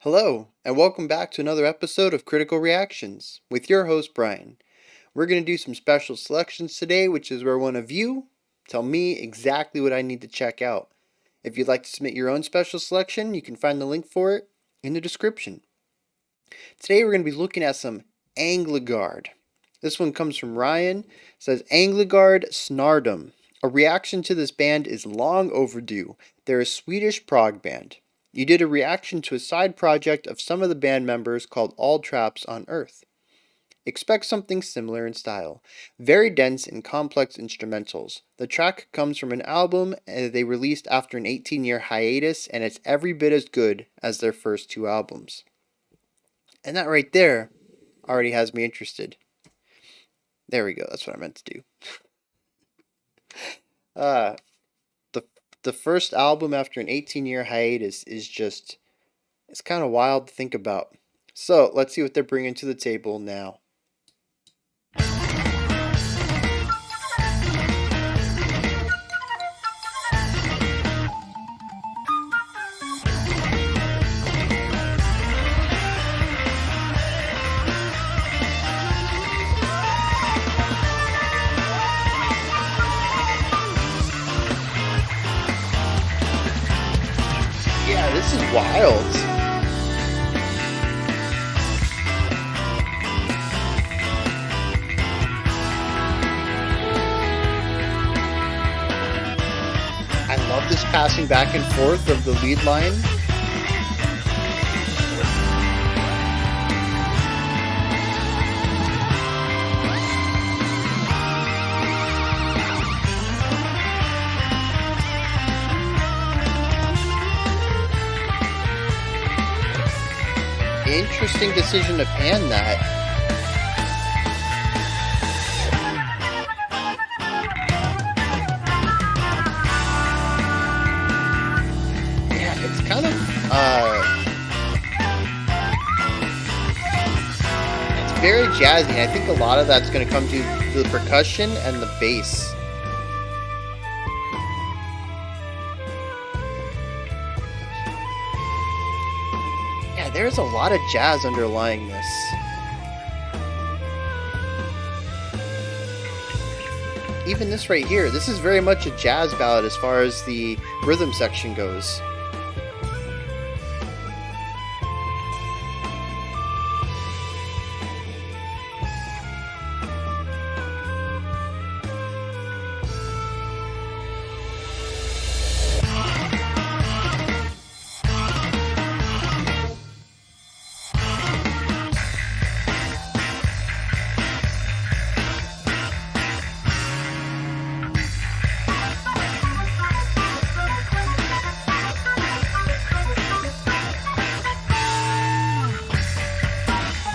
Hello, and welcome back to another episode of Critical Reactions with your host, Bryan. We're going to do some special selections today, which is where one of you tell me exactly what I need to check out. If you'd like to submit your own special selection, you can find the link for it in the description. Today we're going to be looking at some Anglaguard. This one comes from Ryan. It says Anglaguard Snardom. A reaction to this band is long overdue. They're a Swedish prog band. You did a reaction to a side project of some of the band members called All Traps on Earth. Expect something similar in style. Very dense and complex instrumentals. The track comes from an album they released after an 18-year hiatus, and it's every bit as good as their first two albums. And that right there already has me interested. There we go, that's what I meant to do. The first album after an 18-year hiatus is just, it's kind of wild to think about. So let's see what they're bringing to the table now. This is wild. I love this passing back and forth of the lead line. Interesting decision to pan that. Yeah, it's kind of it's very jazzy. I think a lot of that's going to come to the percussion and the bass. There's a lot of jazz underlying this. Even this right here, this is very much a jazz ballad as far as the rhythm section goes.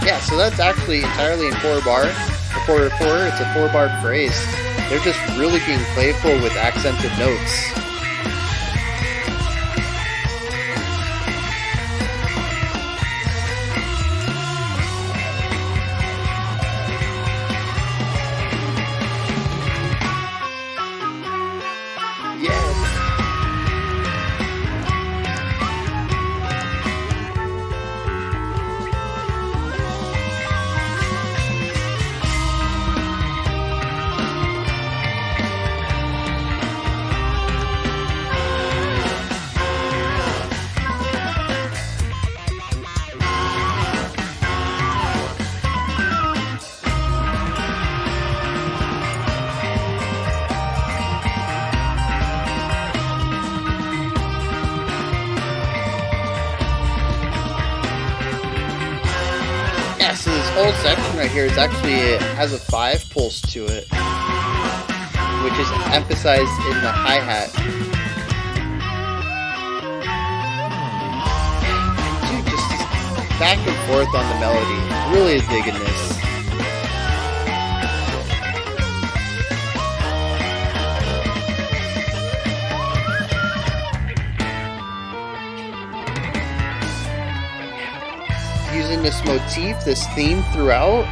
Yeah, so that's actually entirely in 4-bar. Or 4, it's a 4-bar phrase. They're just really being playful with accented notes. So this whole section right here is actually, it has a 5 pulse to it, which is emphasized in the hi-hat. Dude, just back and forth on the melody. Really digging this. Using this motif, this theme throughout.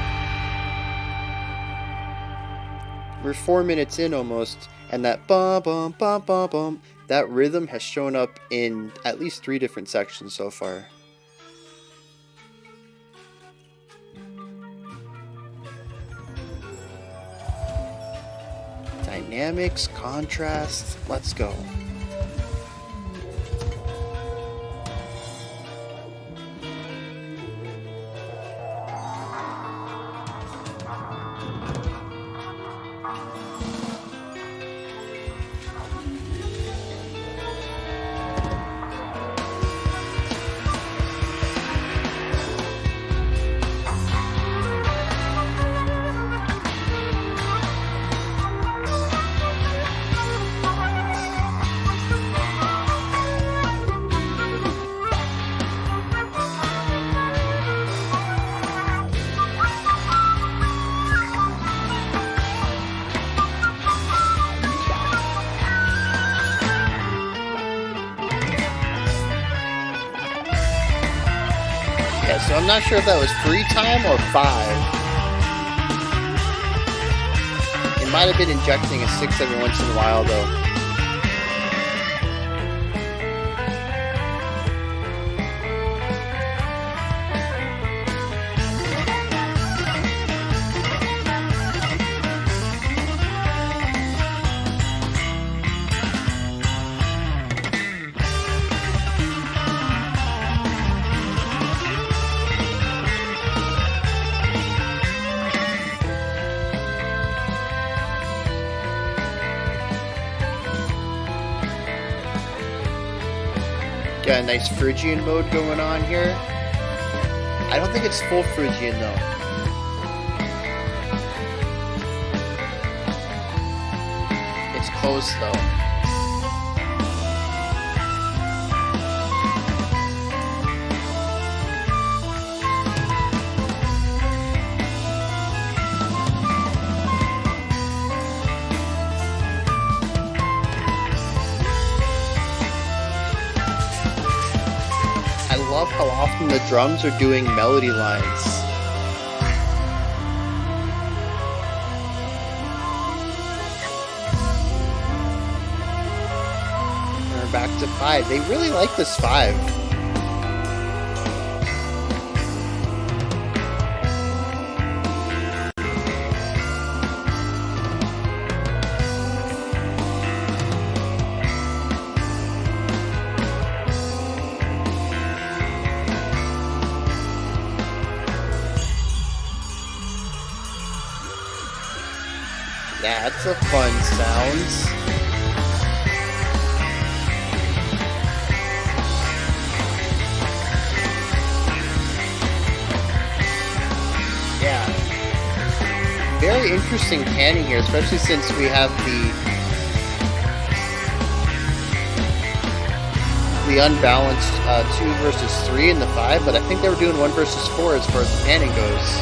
We're 4 minutes in almost, and that bum bum bum bum bum, that rhythm has shown up in at least 3 different sections so far. Dynamics, contrast, let's go. Yeah, so I'm not sure if that was 3 time or 5. It might have been injecting a 6 every once in a while though. Got a nice Phrygian mode going on here. I don't think it's full Phrygian though. It's close though. I love how often the drums are doing melody lines. We're back to 5. They really like this 5. That's a fun sound. Yeah. Very interesting panning here, especially since we have the unbalanced 2 versus 3 in the 5, but I think they were doing 1 versus 4 as far as the panning goes.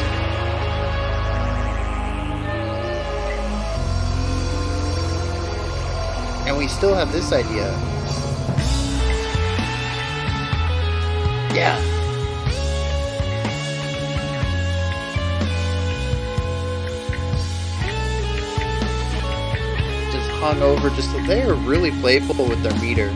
And we still have this idea. Yeah. Just hung over, they are really playful with their meter.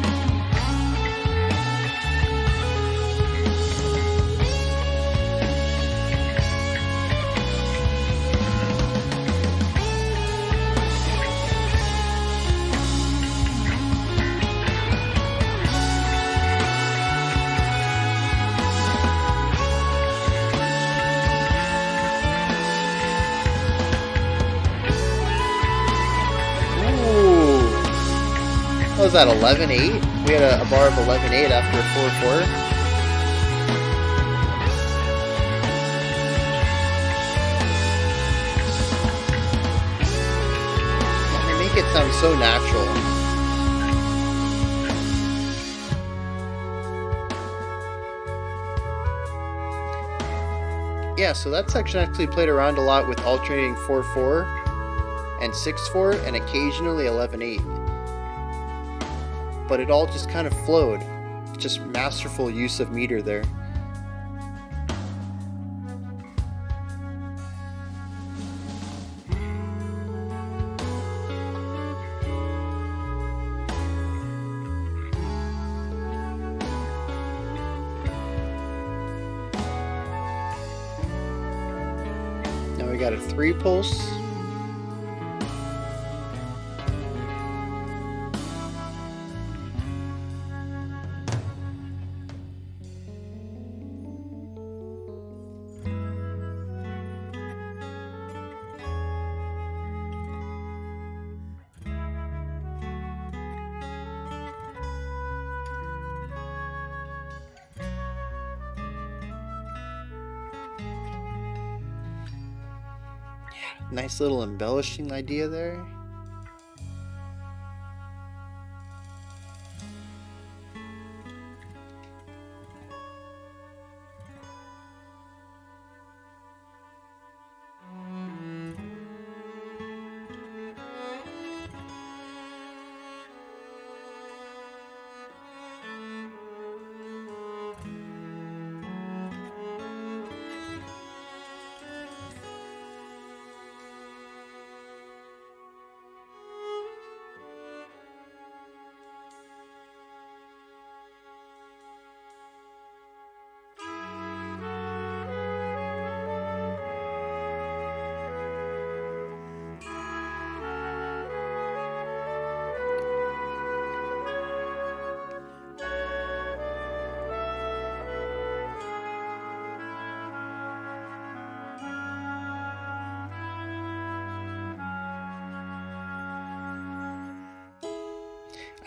What was that, 11-8? We had a bar of 11-8 after 4-4. They make it sound so natural. Yeah, so that section actually played around a lot with alternating 4-4 and 6-4 and occasionally 11-8. But it all just kind of flowed. Just masterful use of meter there. Now we got a 3 pulse. Nice little embellishing idea there.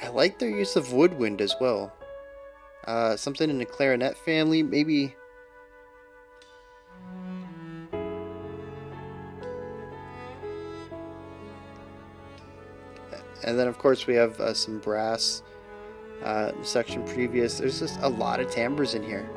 I like their use of woodwind as well. Something in the clarinet family, maybe. And then of course we have some brass section previous. There's just a lot of timbres in here.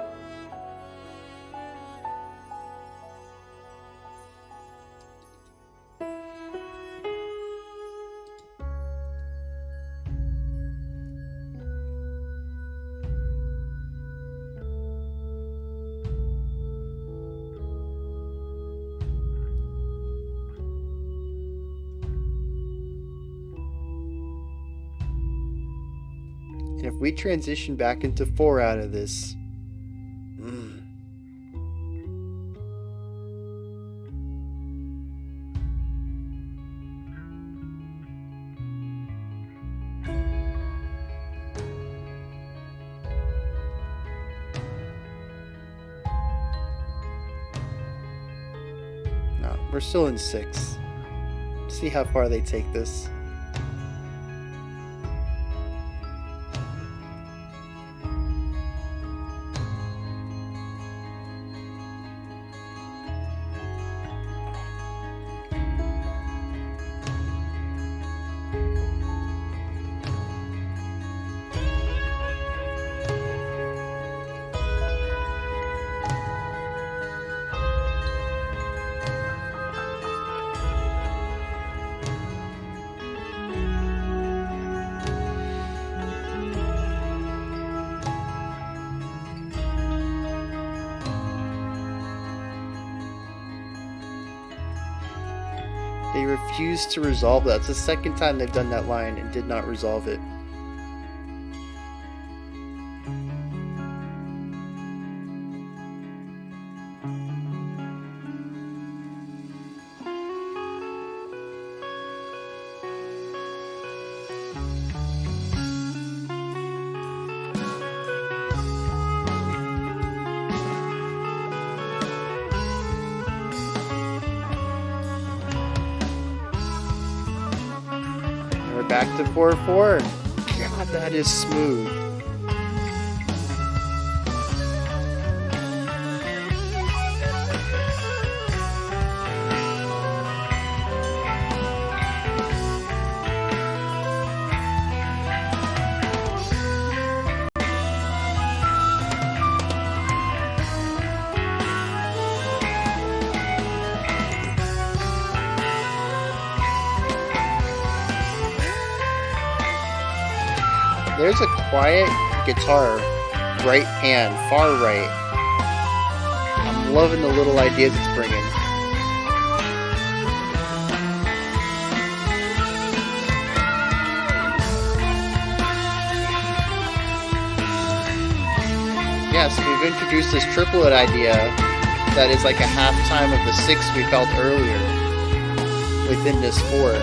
And if we transition back into 4 out of this, no, we're still in 6. See how far they take this. They refused to resolve that. It's the second time they've done that line and did not resolve it. Back to 4/4. God, that is smooth. There's a quiet guitar, right hand, far right. I'm loving the little ideas it's bringing. Yes, we've introduced this triplet idea that is like a half time of the 6 we felt earlier within this 4.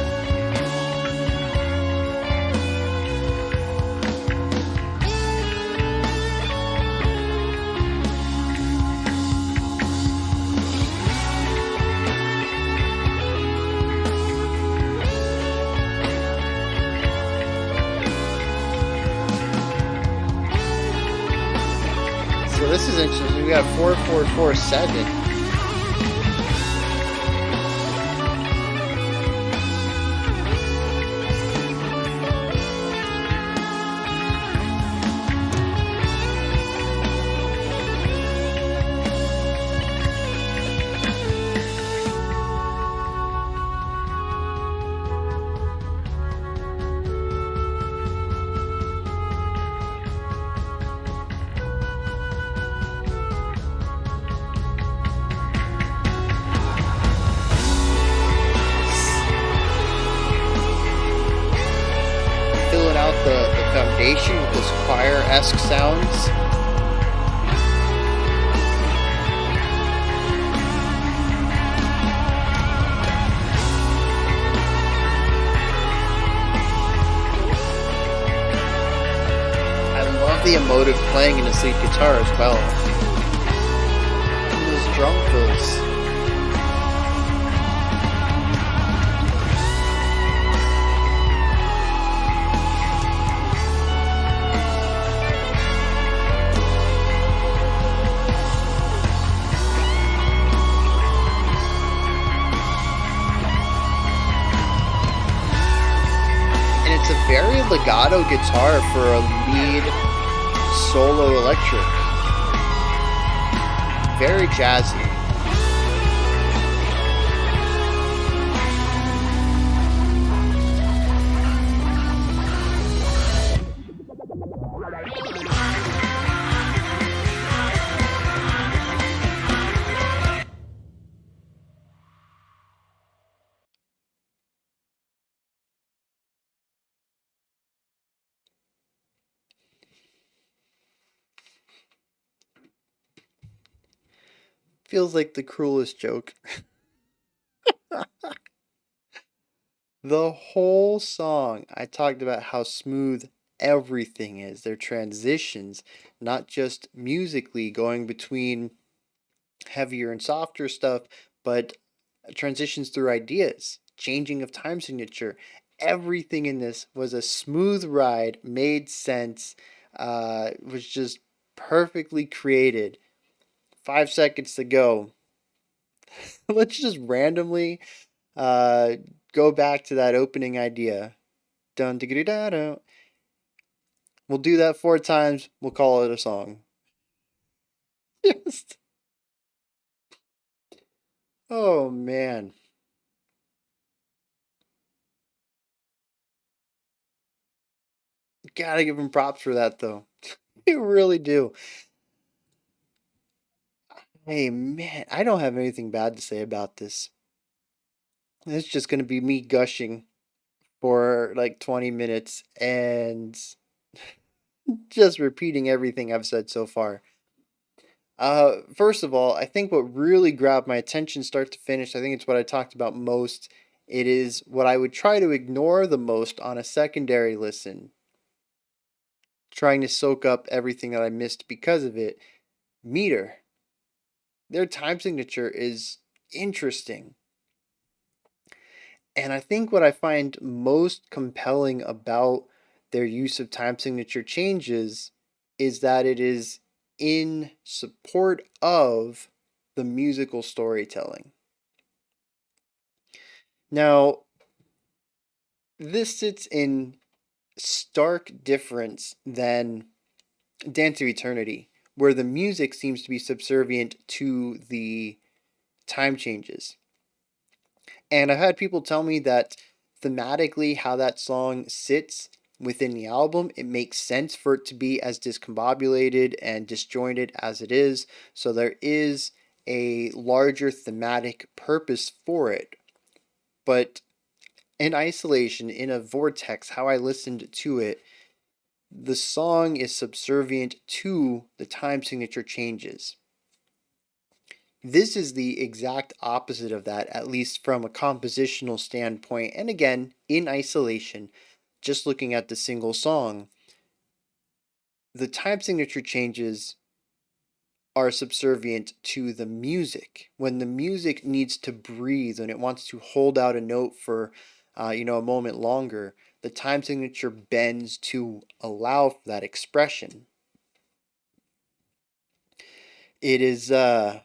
So this is interesting. We got 4/4/4/7. instrumentation with this choir-esque sounds. I love the emotive playing in his lead guitar as well. And those drum fills. It's a very legato guitar for a lead solo electric. Very jazzy. Feels like the cruelest joke. The whole song, I talked about how smooth everything is. Their transitions, not just musically going between heavier and softer stuff, but transitions through ideas, changing of time signature. Everything in this was a smooth ride, made sense, was just perfectly created. 5 seconds to go. Let's just randomly go back to that opening idea. Dun diggity da da. We'll do that 4 times. We'll call it a song. Just. Oh man. Gotta give him props for that though. You really do. Hey man, I don't have anything bad to say about this. It's just gonna be me gushing for like 20 minutes and just repeating everything I've said so far. First of all, I think what really grabbed my attention start to finish, I think it's what I talked about most. It is what I would try to ignore the most on a secondary listen, trying to soak up everything that I missed because of it. Meter. Their time signature is interesting. And I think what I find most compelling about their use of time signature changes is that it is in support of the musical storytelling. Now, this sits in stark difference than Dance of Eternity, where the music seems to be subservient to the time changes. And I've had people tell me that thematically, how that song sits within the album, it makes sense for it to be as discombobulated and disjointed as it is. So there is a larger thematic purpose for it. But in isolation, in a vortex, how I listened to it, the song is subservient to the time signature changes. This is the exact opposite of that, at least from a compositional standpoint. And again, in isolation, just looking at the single song, the time signature changes are subservient to the music. When the music needs to breathe and it wants to hold out a note for, a moment longer, the time signature bends to allow for that expression. It is kind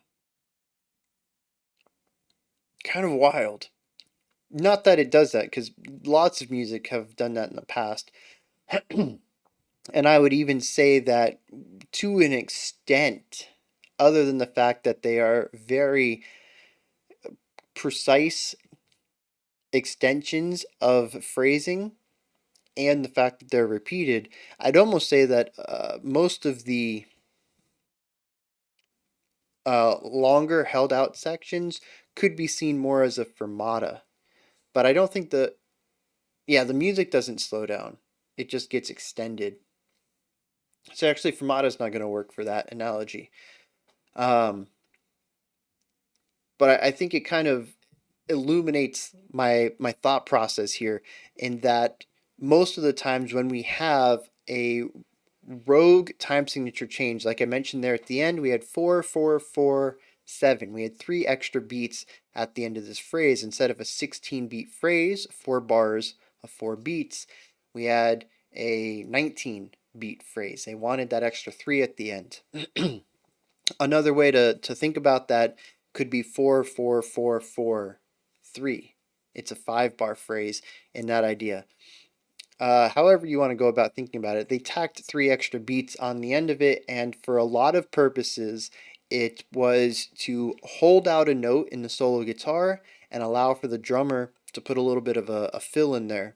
of wild. Not that it does that, because lots of music have done that in the past. And I would even say that to an extent, other than the fact that they are very precise extensions of phrasing and the fact that they're repeated, I'd almost say that most of the longer held out sections could be seen more as a fermata. But I don't think the music doesn't slow down. It just gets extended. So actually, fermata is not going to work for that analogy. Um, but I think it kind of illuminates my thought process here in that most of the times when we have a rogue time signature change, like I mentioned there at the end, we had 4 4 4 7. We had 3 extra beats at the end of this phrase. Instead of a 16 beat phrase, 4 bars of 4 beats, we had a 19 beat phrase. They wanted that extra 3 at the end. Another way to think about that could be 4 4 4 4 3. It's a 5 bar phrase in that idea. However you want to go about thinking about it, they tacked 3 extra beats on the end of it, and for a lot of purposes, it was to hold out a note in the solo guitar and allow for the drummer to put a little bit of a fill in there.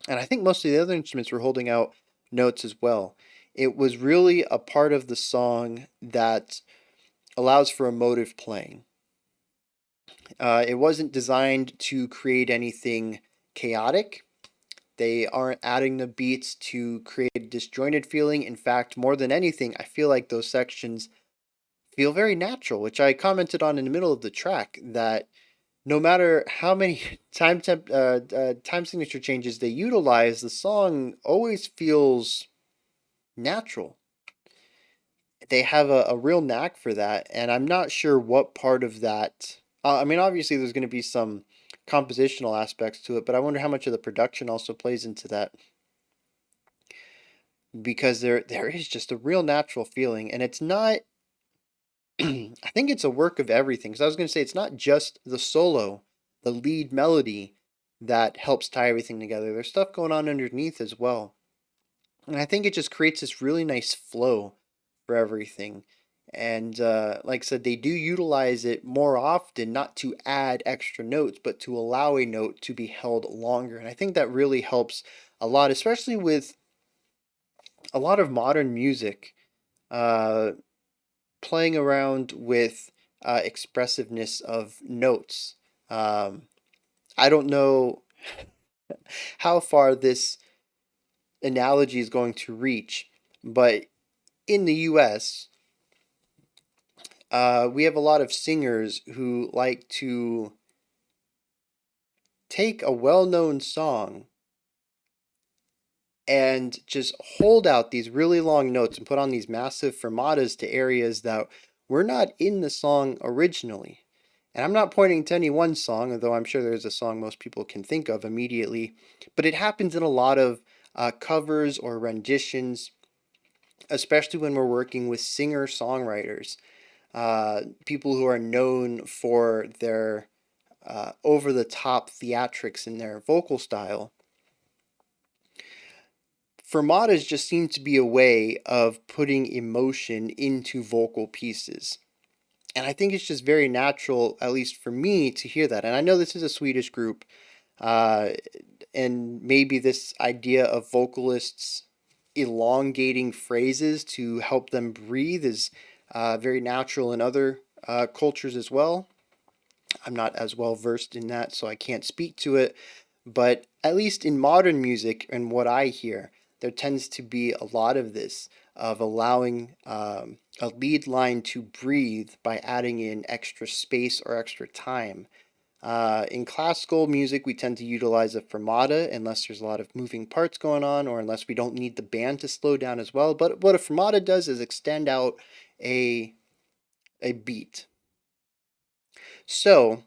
And I think most of the other instruments were holding out notes as well. It was really a part of the song that allows for emotive playing. It wasn't designed to create anything chaotic. They aren't adding the beats to create a disjointed feeling. In fact, more than anything, I feel like those sections feel very natural, which I commented on in the middle of the track, that no matter how many time signature changes they utilize, the song always feels natural. They have a real knack for that, and I'm not sure what part of that. I mean, obviously, there's going to be some compositional aspects to it, but I wonder how much of the production also plays into that, because there is just a real natural feeling, and it's not. I think it's a work of everything. Because I was going to say it's not just the solo, the lead melody that helps tie everything together. There's stuff going on underneath as well. And I think it just creates this really nice flow for everything. And like I said, they do utilize it more often, not to add extra notes, but to allow a note to be held longer. And I think that really helps a lot, especially with a lot of modern music, uh, playing around with expressiveness of notes. Um, I don't know how far this analogy is going to reach, but in the US, we have a lot of singers who like to take a well known song and just hold out these really long notes and put on these massive fermatas to areas that were not in the song originally. And I'm not pointing to any one song, although I'm sure there's a song most people can think of immediately, but it happens in a lot of covers or renditions, especially when we're working with singer-songwriters, people who are known for their over-the-top theatrics in their vocal style. Fermatas just seem to be a way of putting emotion into vocal pieces. And I think it's just very natural, at least for me, to hear that. And I know this is a Swedish group, uh, and maybe this idea of vocalists elongating phrases to help them breathe is very natural in other cultures as well. I'm not as well versed in that, so I can't speak to it. But at least in modern music and what I hear, there tends to be a lot of this, of allowing a lead line to breathe by adding in extra space or extra time. In classical music, we tend to utilize a fermata unless there's a lot of moving parts going on, or unless we don't need the band to slow down as well. But what a fermata does is extend out a, a beat. So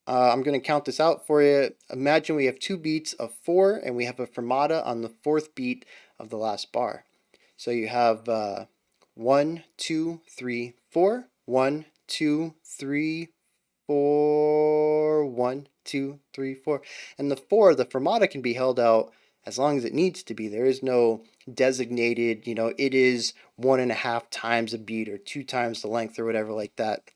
I'm going to count this out for you. Imagine we have 2 beats of 4, and we have a fermata on the 4th beat of the last bar. So you have 1, 2, 3, 4. 1, 2, 3, 4. 1, 2, 3, 4. And the 4, the fermata can be held out as long as it needs to be. There is no designated, it is 1.5 times a beat or 2 times the length or whatever like that.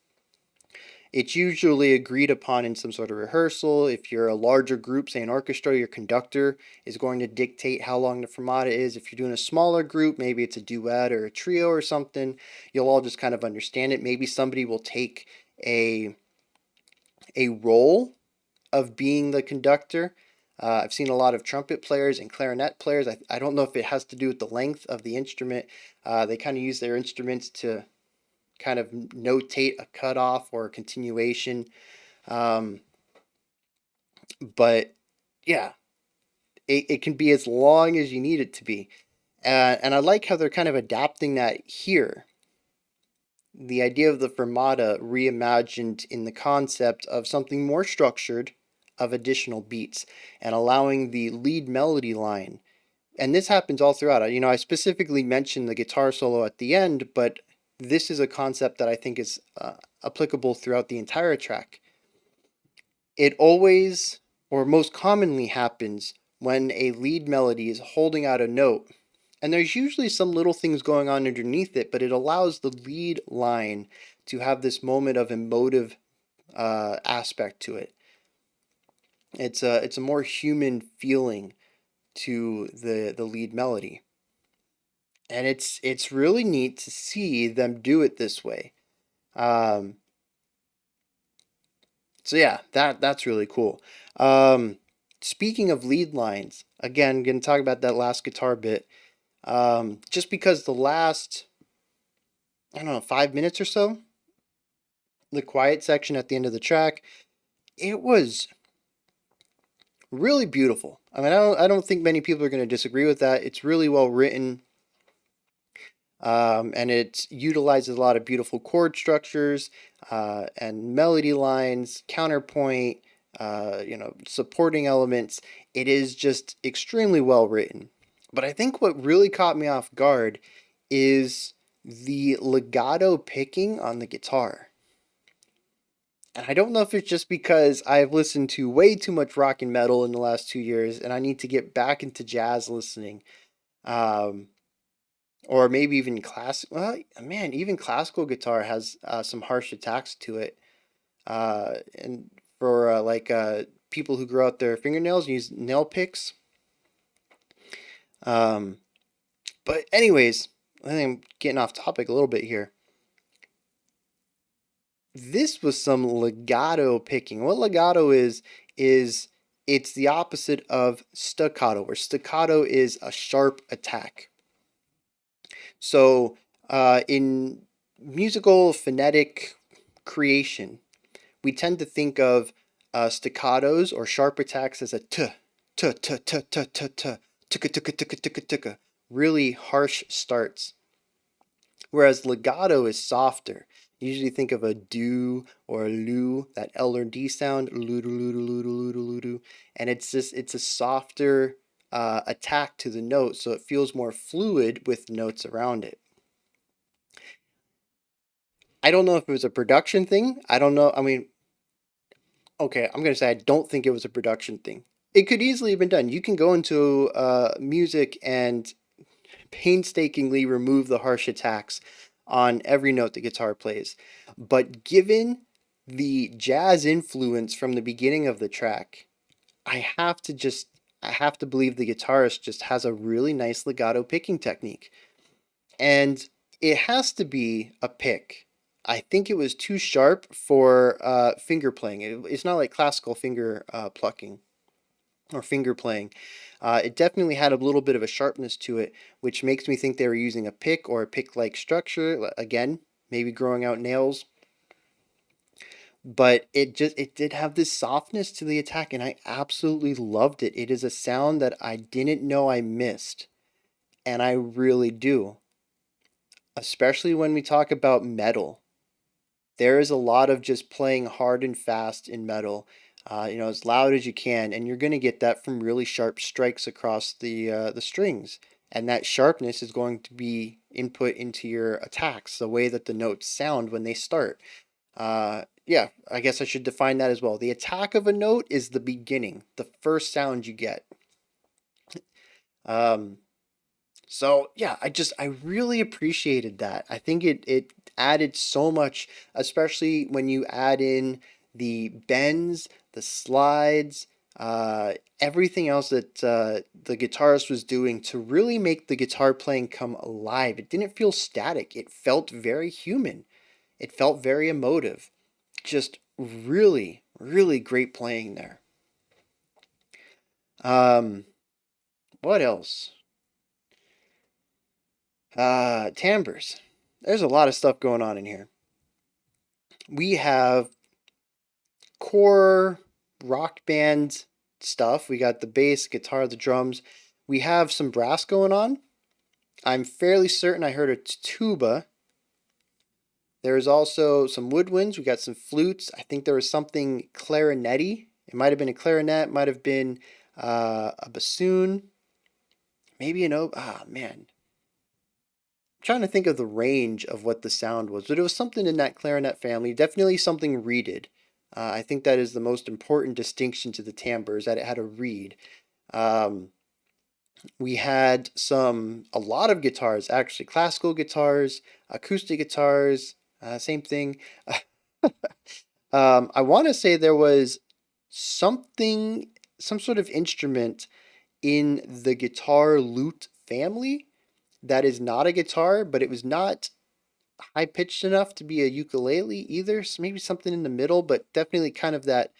It's usually agreed upon in some sort of rehearsal. If you're a larger group, say an orchestra, your conductor is going to dictate how long the fermata is. If you're doing a smaller group, maybe it's a duet or a trio or something, you'll all just kind of understand it. Maybe somebody will take a role of being the conductor. I've seen a lot of trumpet players and clarinet players. I don't know if it has to do with the length of the instrument. They kind of use their instruments to kind of notate a cutoff or a continuation. Um, but yeah, it can be as long as you need it to be. And I like how they're kind of adapting that here. The idea of the fermata reimagined in the concept of something more structured, of additional beats, and allowing the lead melody line. And this happens all throughout. I specifically mentioned the guitar solo at the end, but this is a concept that I think is applicable throughout the entire track. It always, or most commonly, happens when a lead melody is holding out a note. And there's usually some little things going on underneath it, but it allows the lead line to have this moment of emotive aspect to it. It's a more human feeling to the lead melody, and it's really neat to see them do it this way. Um, so yeah, that's really cool. Speaking of lead lines, again, gonna talk about that last guitar bit. Just because the last, I don't know, 5 minutes or so, the quiet section at the end of the track, it was really beautiful. I mean, I don't think many people are going to disagree with that. It's really well written, and it utilizes a lot of beautiful chord structures and melody lines, counterpoint, supporting elements. It is just extremely well written. But I think what really caught me off guard is the legato picking on the guitar. And I don't know if it's just because I've listened to way too much rock and metal in the last 2 years and I need to get back into jazz listening. Um, or maybe even classic. Well, man, even classical guitar has some harsh attacks to it. And for people who grow out their fingernails and use nail picks. Um, but, anyways, I think I'm getting off topic a little bit here. This was some legato picking. What legato is it's the opposite of staccato, where staccato is a sharp attack. So in musical phonetic creation, we tend to think of staccatos or sharp attacks as a t, t, t, t, t, t, t, ticka, ticka, ticka, ticka, ticka, really harsh starts. Whereas legato is softer. You usually think of a do or a lu, that L or D sound, ludu, ludu, ludu, ludu, ludu, and it's a softer attack to the note, so it feels more fluid with notes around it. I don't know if it was a production thing. I don't know. I mean, okay, I'm gonna say I don't think it was a production thing. It could easily have been done. You can go into music and painstakingly remove the harsh attacks on every note the guitar plays. But given the jazz influence from the beginning of the track, I have to believe the guitarist just has a really nice legato picking technique. And it has to be a pick. I think it was too sharp for finger playing. It's not like classical finger plucking or finger playing. It definitely had a little bit of a sharpness to it, which makes me think they were using a pick or a pick-like structure. Again, maybe growing out nails. But it did have this softness to the attack, and I absolutely loved it. It is a sound that I didn't know I missed, and I really do. Especially when we talk about metal. There is a lot of just playing hard and fast in metal, as loud as you can, and you're going to get that from really sharp strikes across the strings. And that sharpness is going to be input into your attacks, the way that the notes sound when they start. Yeah, I guess I should define that as well. The attack of a note is the beginning, the first sound you get. Um, so yeah, I really appreciated that. I think it added so much, especially when you add in the bends, the slides, everything else that the guitarist was doing to really make the guitar playing come alive. It didn't feel static. It felt very human. It felt very emotive. Just really, really great playing there. Um, what else? Timbres. There's a lot of stuff going on in here. We have core rock band stuff. We got the bass, guitar, the drums. We have some brass going on. I'm fairly certain I heard a tuba. There's also some woodwinds. We got some flutes. I think there was something clarinety. It might have been a clarinet, might have been a bassoon, maybe an man. I'm trying to think of the range of what the sound was, but it was something in that clarinet family. Definitely something reeded. I think that is the most important distinction to the timbre, is that it had a reed. Um, we had a lot of guitars, actually, classical guitars, acoustic guitars, same thing. I want to say there was something, some sort of instrument in the guitar lute family that is not a guitar, but it was not high pitched enough to be a ukulele either. So maybe something in the middle, but definitely kind of that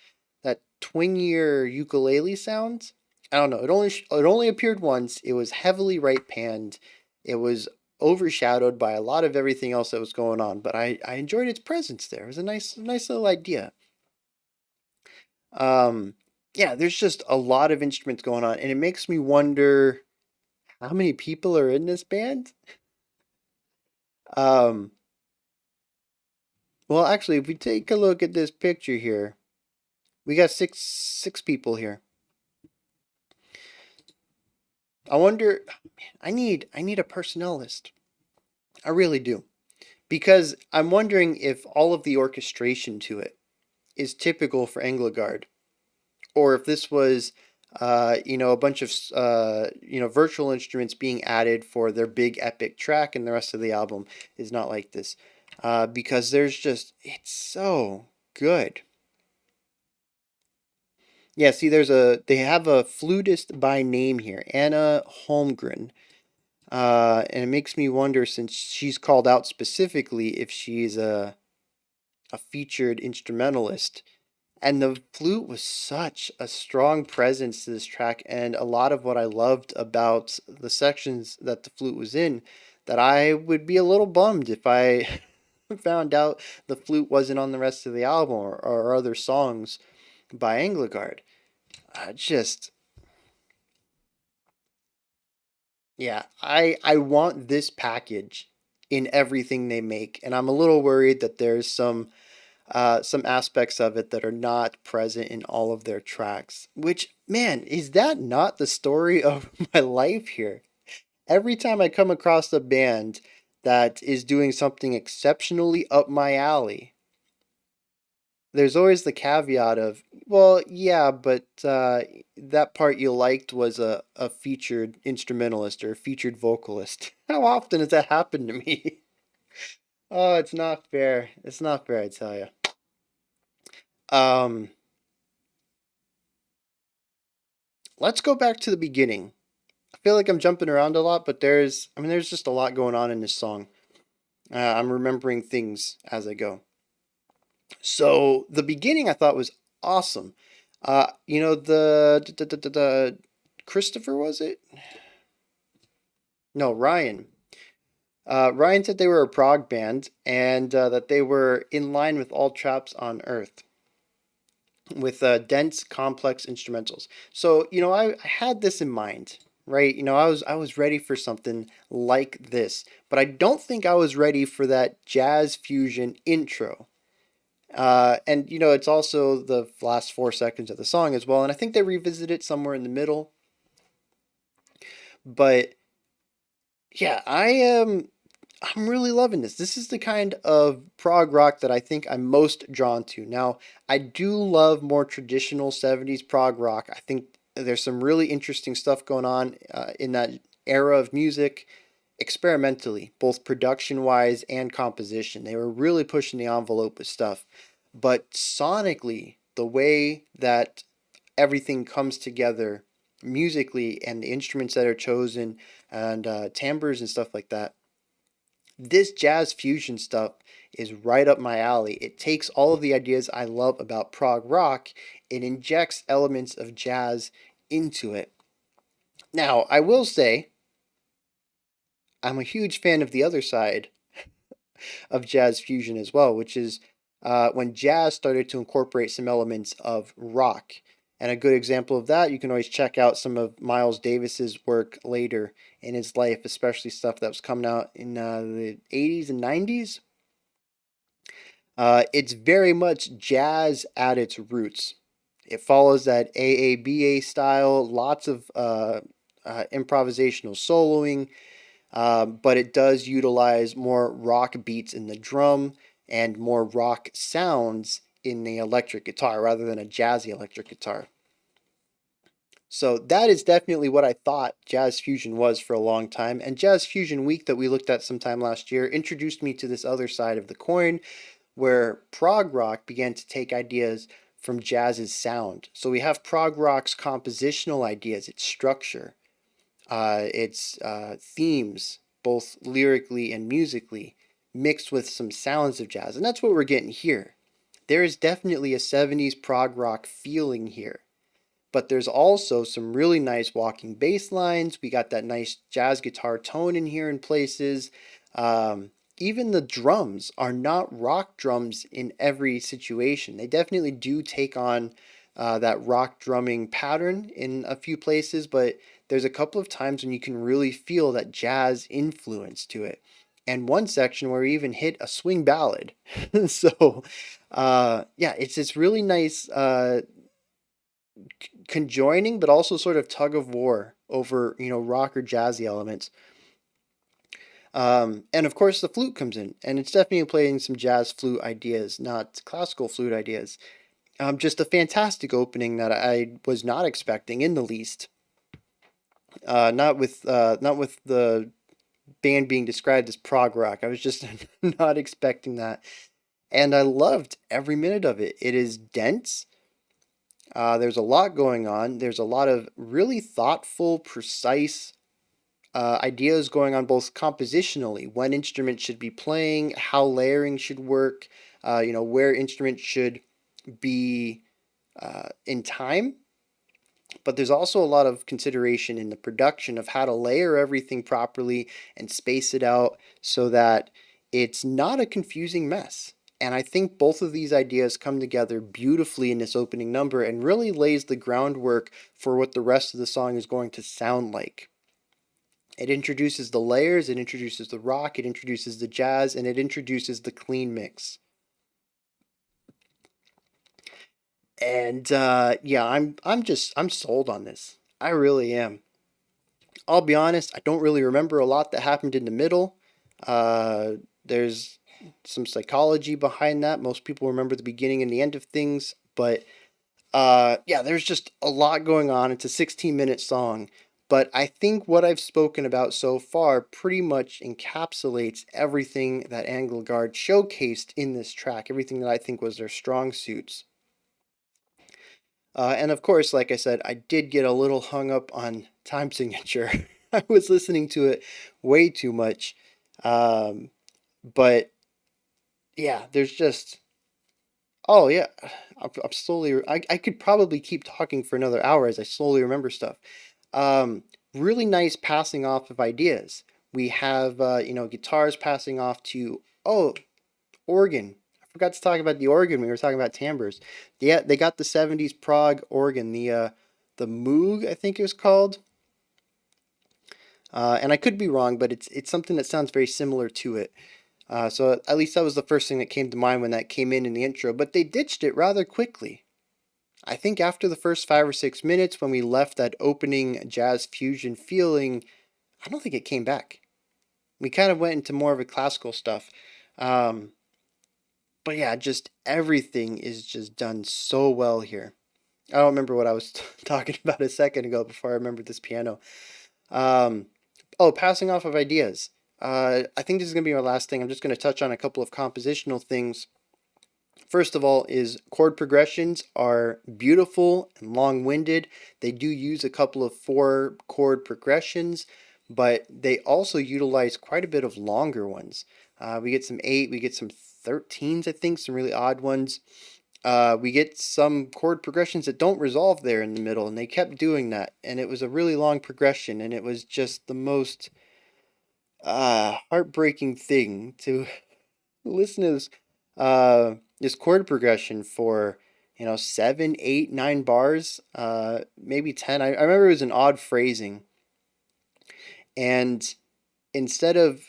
twingier ukulele sound. I don't know. It only appeared once. It was heavily right panned. It was overshadowed by a lot of everything else that was going on, but I enjoyed its presence there. It was a nice little idea. Um, yeah, there's just a lot of instruments going on, and it makes me wonder how many people are in this band. Um, well, actually, if we take a look at this picture here, we got six people here. I wonder. I need a personnel list. I really do, because I'm wondering if all of the orchestration to it is typical for Anglaguard, or if this was, a bunch of virtual instruments being added for their big epic track, and the rest of the album is not like this, because it's so good. Yeah, see, they have a flutist by name here, Anna Holmgren, and it makes me wonder, since she's called out specifically, if she's a featured instrumentalist. And the flute was such a strong presence to this track, and a lot of what I loved about the sections that the flute was in, that I would be a little bummed if I found out the flute wasn't on the rest of the album, or other songs by Anglaguard. Just, yeah, I want this package in everything they make, and I'm a little worried that there's some aspects of it that are not present in all of their tracks. Which, man, is that not the story of my life here? Every time I come across a band that is doing something exceptionally up my alley, there's always the caveat of, well, yeah, but that part you liked was a featured instrumentalist or a featured vocalist. How often has that happened to me? Oh, it's not fair. It's not fair, I tell you. Um, let's go back to the beginning. I feel like I'm jumping around a lot, but there's just a lot going on in this song. I'm remembering things as I go. So the beginning I thought was awesome. The Christopher, was it? No, Ryan. Ryan said they were a prog band, and that they were in line with all traps on Earth, with dense, complex instrumentals. So I had this in mind, right? I was ready for something like this, but I don't think I was ready for that jazz fusion intro. And it's also the last 4 seconds of the song as well, and I think they revisit it somewhere in the middle. But yeah, I'm really loving this. This is the kind of prog rock that I think I'm most drawn to. Now, I do love more traditional 70s prog rock. I think there's some really interesting stuff going on in that era of music, experimentally, both production wise and composition. They were really pushing the envelope with stuff. But sonically, the way that everything comes together musically, and the instruments that are chosen, and timbres and stuff like that, this jazz fusion stuff is right up my alley. It takes all of the ideas I love about prog rock, it injects elements of jazz into it. Now, I will say, I'm a huge fan of the other side of jazz fusion as well, which is when jazz started to incorporate some elements of rock. And a good example of that, you can always check out some of Miles Davis's work later in his life, especially stuff that was coming out in the 80s and 90s. It's very much jazz at its roots. It follows that AABA style, lots of improvisational soloing, but it does utilize more rock beats in the drum and more rock sounds in the electric guitar rather than a jazzy electric guitar. So that is definitely what I thought jazz fusion was for a long time. And Jazz Fusion Week that we looked at sometime last year introduced me to this other side of the coin where prog rock began to take ideas from jazz's sound. So we have prog rock's compositional ideas, its structure, its themes, both lyrically and musically, mixed with some sounds of jazz. And that's what we're getting here. There is definitely a 70s prog rock feeling here. But there's also some really nice walking bass lines. We got that nice jazz guitar tone in here in places. Even the drums are not rock drums in every situation. They definitely do take on that rock drumming pattern in a few places, but there's a couple of times when you can really feel that jazz influence to it. And one section where we even hit a swing ballad. So, yeah, it's this really nice conjoining, but also sort of tug of war over, rock or jazzy elements. And of course, the flute comes in, and it's definitely playing some jazz flute ideas, not classical flute ideas. Just a fantastic opening that I was not expecting in the least. Not with the band being described as prog rock. I was just not expecting that, and I loved every minute of it. It is dense. There's a lot going on. There's a lot of really thoughtful, precise ideas going on both compositionally, when instruments should be playing, how layering should work, where instruments should be in time. But there's also a lot of consideration in the production of how to layer everything properly and space it out so that it's not a confusing mess. And I think both of these ideas come together beautifully in this opening number and really lays the groundwork for what the rest of the song is going to sound like. It introduces the layers, it introduces the rock, it introduces the jazz, and it introduces the clean mix. And yeah, I'm sold on this. I really am. I'll be honest, I don't really remember a lot that happened in the middle. There's some psychology behind that. Most people remember the beginning and the end of things, but yeah, there's just a lot going on. It's a 16-minute song, but I think what I've spoken about so far pretty much encapsulates everything that Anglaguard showcased in this track, everything that I think was their strong suits. And of course, like I said, I did get a little hung up on time signature. I was listening to it way too much. But yeah, there's just, oh yeah, I'm slowly, I could probably keep talking for another hour as I slowly remember stuff. Really nice passing off of ideas. We have, guitars passing off to, oh, organ. I forgot to talk about the organ. We were talking about timbres. Yeah, they got the 70s prog organ, the Moog, I think it was called. And I could be wrong, but it's something that sounds very similar to it. So at least that was the first thing that came to mind when that came in the intro. But they ditched it rather quickly. I think after the first 5 or 6 minutes, when we left that opening jazz fusion feeling, I don't think it came back. We kind of went into more of a classical stuff. But yeah, just everything is just done so well here. I don't remember what I was talking about a second ago before I remembered this piano. Passing off of ideas. I think this is going to be my last thing. I'm just going to touch on a couple of compositional things. First of all is chord progressions are beautiful and long-winded. They do use a couple of 4-chord progressions, but they also utilize quite a bit of longer ones. We get some 8, we get some 13s, I think, some really odd ones. We get some chord progressions that don't resolve there in the middle, and they kept doing that, and it was a really long progression, and it was just the most heartbreaking thing to listen to this chord progression for 7, 8, 9 bars, maybe 10. I remember it was an odd phrasing, and instead of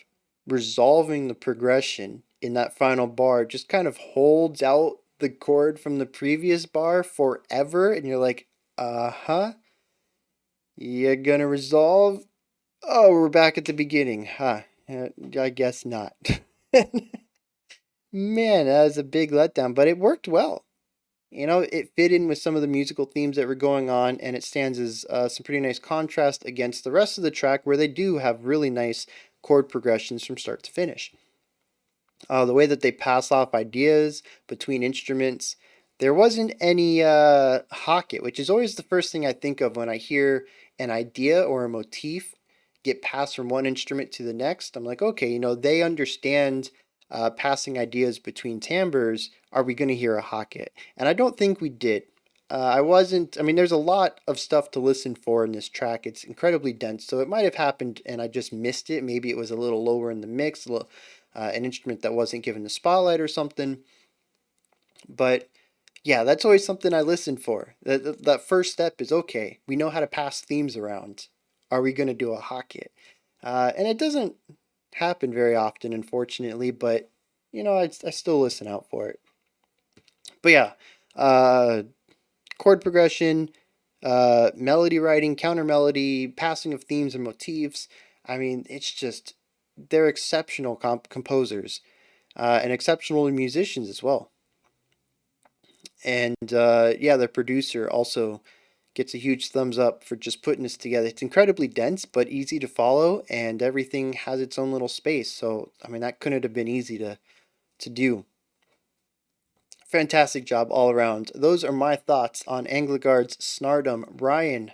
resolving the progression in that final bar, it just kind of holds out the chord from the previous bar forever, and you're like, uh-huh, you're gonna resolve? Oh, we're back at the beginning, huh? I guess not. Man, that was a big letdown, but it worked well. It fit in with some of the musical themes that were going on, and it stands as some pretty nice contrast against the rest of the track where they do have really nice chord progressions from start to finish. The way that they pass off ideas between instruments, there wasn't any hocket, which is always the first thing I think of when I hear an idea or a motif get passed from one instrument to the next. I'm like, okay, they understand passing ideas between timbres. Are we going to hear a hocket? And I don't think we did. I mean, there's a lot of stuff to listen for in this track. It's incredibly dense, so it might have happened and I just missed it. Maybe it was a little lower in the mix, an instrument that wasn't given the spotlight or something. But yeah, that's always something I listen for. That first step is, okay, we know how to pass themes around. Are we going to do a hocket? And it doesn't happen very often, unfortunately, but I still listen out for it. But yeah, chord progression, melody writing, counter melody, passing of themes and motifs. I mean, it's just, they're exceptional composers and exceptional musicians as well. And yeah, the producer also gets a huge thumbs up for just putting this together. It's incredibly dense, but easy to follow, and everything has its own little space. So, I mean, that couldn't have been easy to do. Fantastic job all around. Those are my thoughts on Anglaguard's Snardom. Bryan,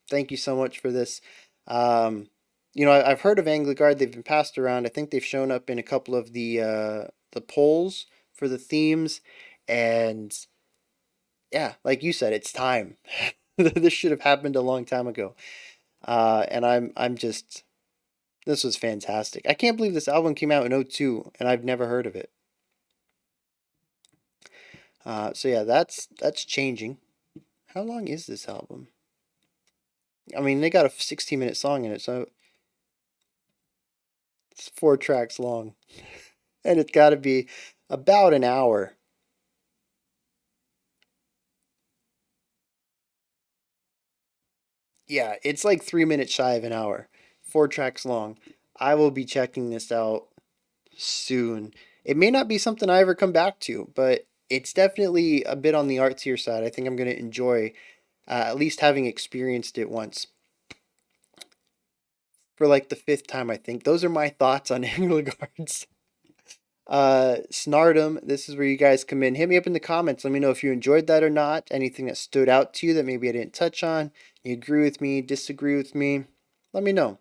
thank you so much for this. I've heard of Anglaguard. They've been passed around. I think they've shown up in a couple of the polls for the themes, and yeah, like you said, it's time. This should have happened a long time ago. And I'm just, this was fantastic. I can't believe this album came out in '02 and I've never heard of it. So yeah, that's changing. How long is this album? I mean, they got a 16-minute song in it, so it's 4 tracks long. And it's got to be about an hour. Yeah, it's like 3 minutes shy of an hour. 4 tracks long. I will be checking this out soon. It may not be something I ever come back to, but it's definitely a bit on the artsier side. I think I'm going to enjoy at least having experienced it once for like the fifth time, I think. Those are my thoughts on Anglaguards. Snardom, this is where you guys come in. Hit me up in the comments. Let me know if you enjoyed that or not. Anything that stood out to you that maybe I didn't touch on. You agree with me, disagree with me. Let me know.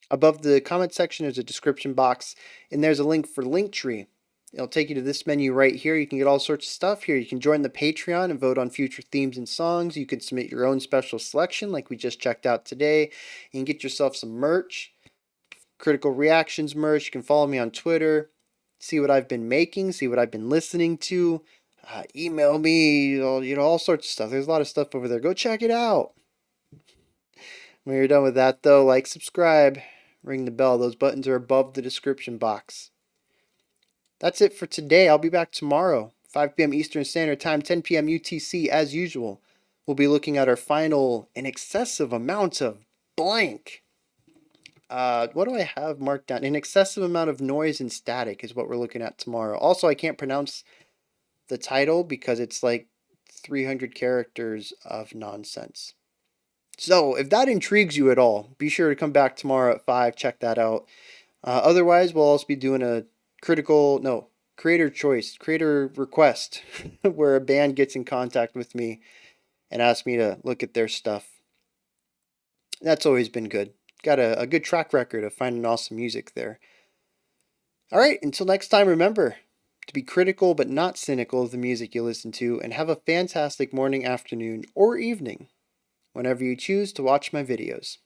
Above the comment section, there's a description box, and there's a link for Linktree. It'll take you to this menu right here. You can get all sorts of stuff here. You can join the Patreon and vote on future themes and songs. You can submit your own special selection like we just checked out today. You can get yourself some merch, Critical Reactions merch. You can follow me on Twitter, see what I've been making, see what I've been listening to. Email me, all sorts of stuff. There's a lot of stuff over there. Go check it out. When you're done with that, though, like, subscribe, ring the bell. Those buttons are above the description box. That's it for today. I'll be back tomorrow, 5 p.m. Eastern Standard Time, 10 p.m. UTC, as usual. We'll be looking at our final, an excessive amount of blank. What do I have marked down? An excessive amount of noise and static is what we're looking at tomorrow. Also, I can't pronounce the title because it's like 300 characters of nonsense. So, if that intrigues you at all, be sure to come back tomorrow at 5. Check that out. Otherwise, we'll also be doing a creator choice, creator request, where a band gets in contact with me and asks me to look at their stuff. That's always been good. Got a good track record of finding awesome music there. All right, until next time, remember, to be critical but not cynical of the music you listen to, and have a fantastic morning, afternoon, or evening whenever you choose to watch my videos.